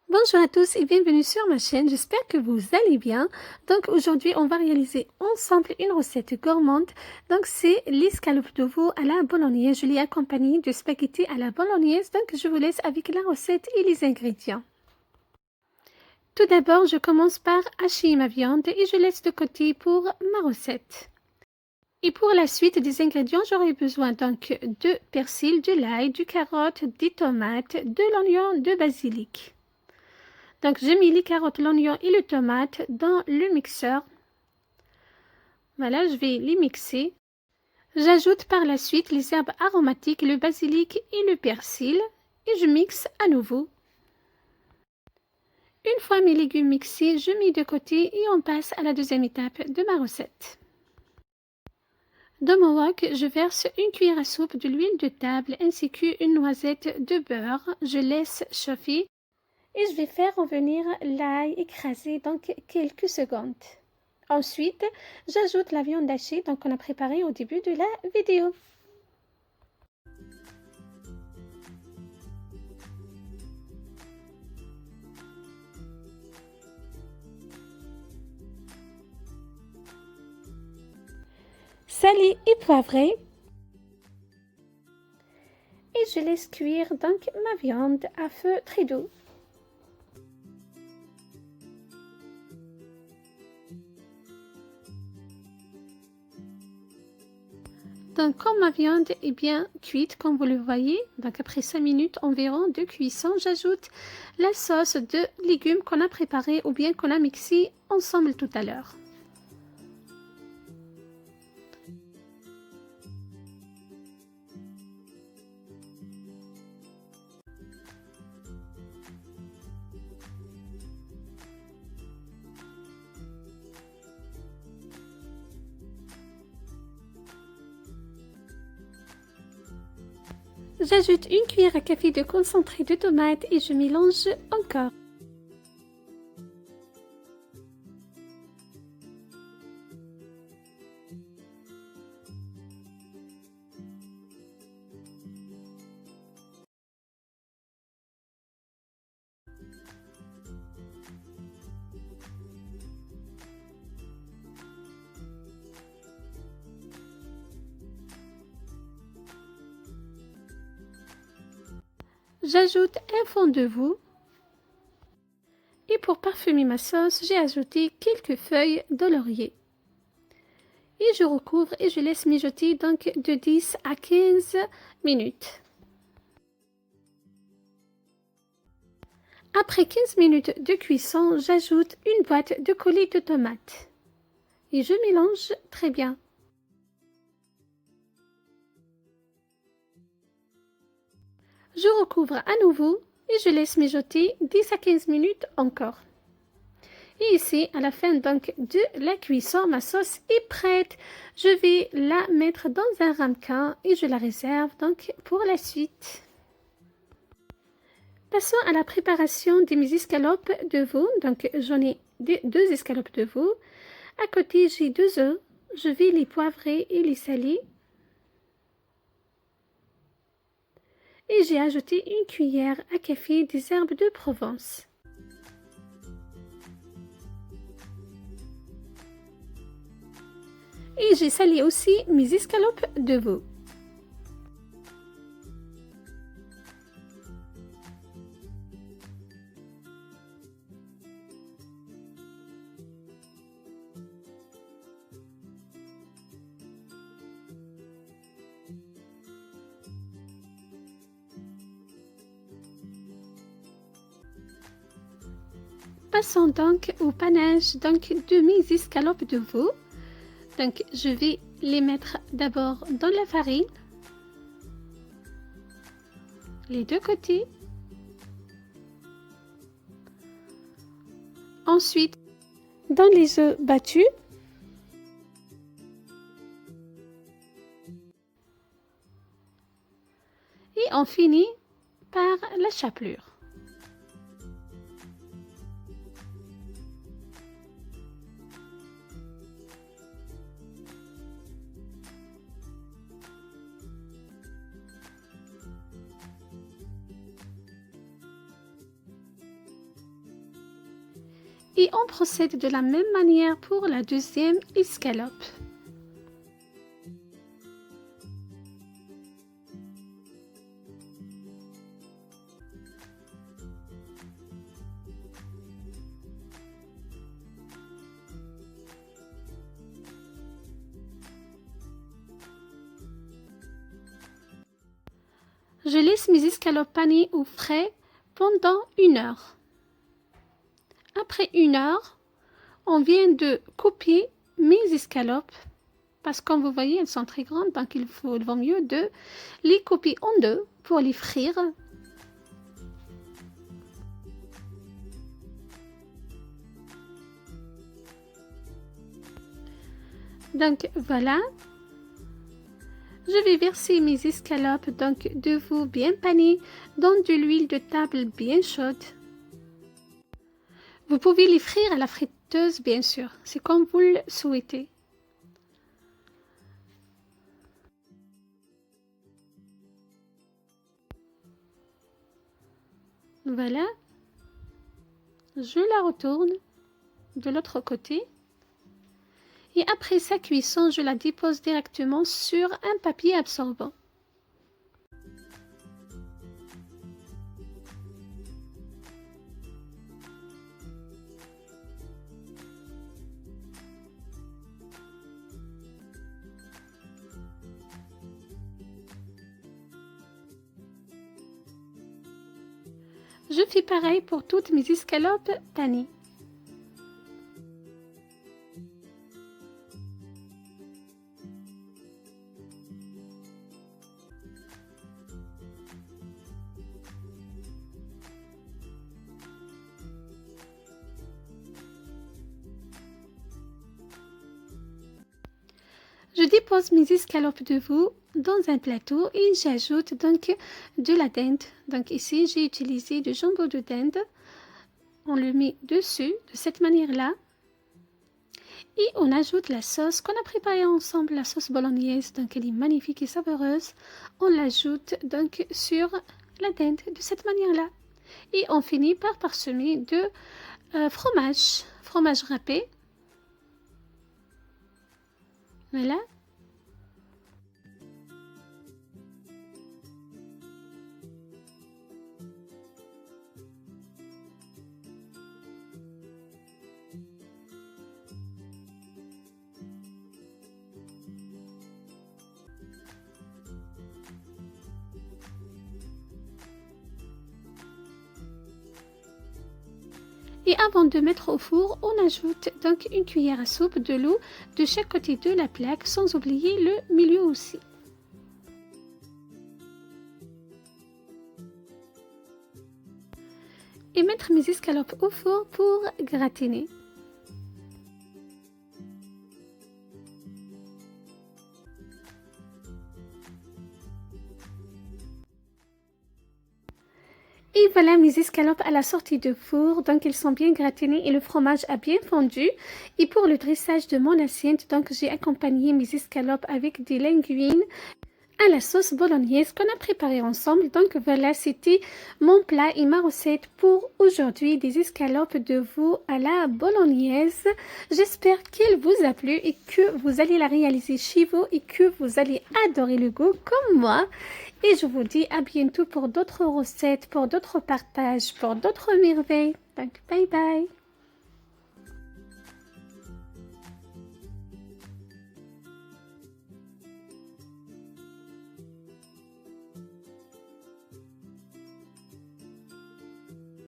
Bonjour à tous et bienvenue sur ma chaîne, j'espère que vous allez bien. Donc aujourd'hui on va réaliser ensemble une recette gourmande. Donc c'est l'escalope de veau à la bolognaise, je l'ai accompagnée de spaghettis à la bolognaise. Donc je vous laisse avec la recette et les ingrédients. Tout d'abord je commence par hacher ma viande et je laisse de côté pour ma recette. Et pour la suite des ingrédients, j'aurai besoin donc de persil, de l'ail, du carotte, des tomates, de l'oignon, de basilic. Donc, j'ai mis les carottes, l'oignon et le tomate dans le mixeur. Voilà, je vais les mixer. J'ajoute par la suite les herbes aromatiques, le basilic et le persil et je mixe à nouveau. Une fois mes légumes mixés, je mets de côté et on passe à la deuxième étape de ma recette. Dans mon wok, je verse une cuillère à soupe de l'huile de table ainsi qu'une noisette de beurre. Je laisse chauffer. Et je vais faire revenir l'ail écrasé donc quelques secondes. Ensuite, j'ajoute la viande hachée donc qu'on a préparée au début de la vidéo. Salée et poivrée. Et je laisse cuire donc ma viande à feu très doux. Donc, comme ma viande est bien cuite, comme vous le voyez, donc après 5 minutes environ de cuisson, j'ajoute la sauce de légumes qu'on a préparée ou bien qu'on a mixé ensemble tout à l'heure. J'ajoute une cuillère à café de concentré de tomate et je mélange encore. J'ajoute un fond de veau. Et pour parfumer ma sauce, j'ai ajouté quelques feuilles de laurier. Et je recouvre et je laisse mijoter donc de 10 à 15 minutes. Après 15 minutes de cuisson, j'ajoute une boîte de colis de tomates. Et je mélange très bien. Je recouvre à nouveau et je laisse mijoter 10 à 15 minutes encore. Et ici, à la fin donc de la cuisson, ma sauce est prête. Je vais la mettre dans un ramequin et je la réserve donc pour la suite. Passons à la préparation de mes escalopes de veau. Donc, j'en ai deux escalopes de veau. À côté, j'ai 2 œufs. Je vais les poivrer et les saler. Et j'ai ajouté une cuillère à café des herbes de Provence. Et j'ai salé aussi mes escalopes de veau. Passons donc au panache donc, de mes escalopes de veau. Donc, je vais les mettre d'abord dans la farine, les deux côtés. Ensuite, dans les œufs battus. Et on finit par la chapelure. Et on procède de la même manière pour la deuxième escalope. Je laisse mes escalopes panées au frais pendant 1 heure. Après 1 heure, on vient de couper mes escalopes parce que comme vous voyez, elles sont très grandes, donc il vaut mieux de les couper en deux pour les frire. Donc voilà. Je vais verser mes escalopes donc de veau bien panées dans de l'huile de table bien chaude. Vous pouvez les frire à la friteuse bien sûr, c'est comme vous le souhaitez. Voilà. Je la retourne de l'autre côté. Et après sa cuisson, je la dépose directement sur un papier absorbant. Je fais pareil pour toutes mes escalopes panées. Je dépose mes escalopes de veau dans un plateau et j'ajoute donc de la dinde. Donc ici, j'ai utilisé du jambon de dinde. On le met dessus de cette manière-là. Et on ajoute la sauce qu'on a préparée ensemble, la sauce bolognaise. Donc elle est magnifique et savoureuse. On l'ajoute donc sur la dinde de cette manière-là. Et on finit par parsemer de fromage râpé. Voilà. Et avant de mettre au four, on ajoute donc une cuillère à soupe de l'eau de chaque côté de la plaque, sans oublier le milieu aussi. Et mettre mes escalopes au four pour gratiner. Et voilà mes escalopes à la sortie de four, donc elles sont bien gratinées et le fromage a bien fondu. Et pour le dressage de mon assiette, donc j'ai accompagné mes escalopes avec des linguines à la sauce bolognaise qu'on a préparée ensemble. Donc voilà, c'était mon plat et ma recette pour aujourd'hui, des escalopes de veau à la bolognaise. J'espère qu'elle vous a plu et que vous allez la réaliser chez vous et que vous allez adorer le goût comme moi. Et je vous dis à bientôt pour d'autres recettes, pour d'autres partages, pour d'autres merveilles. Donc bye bye.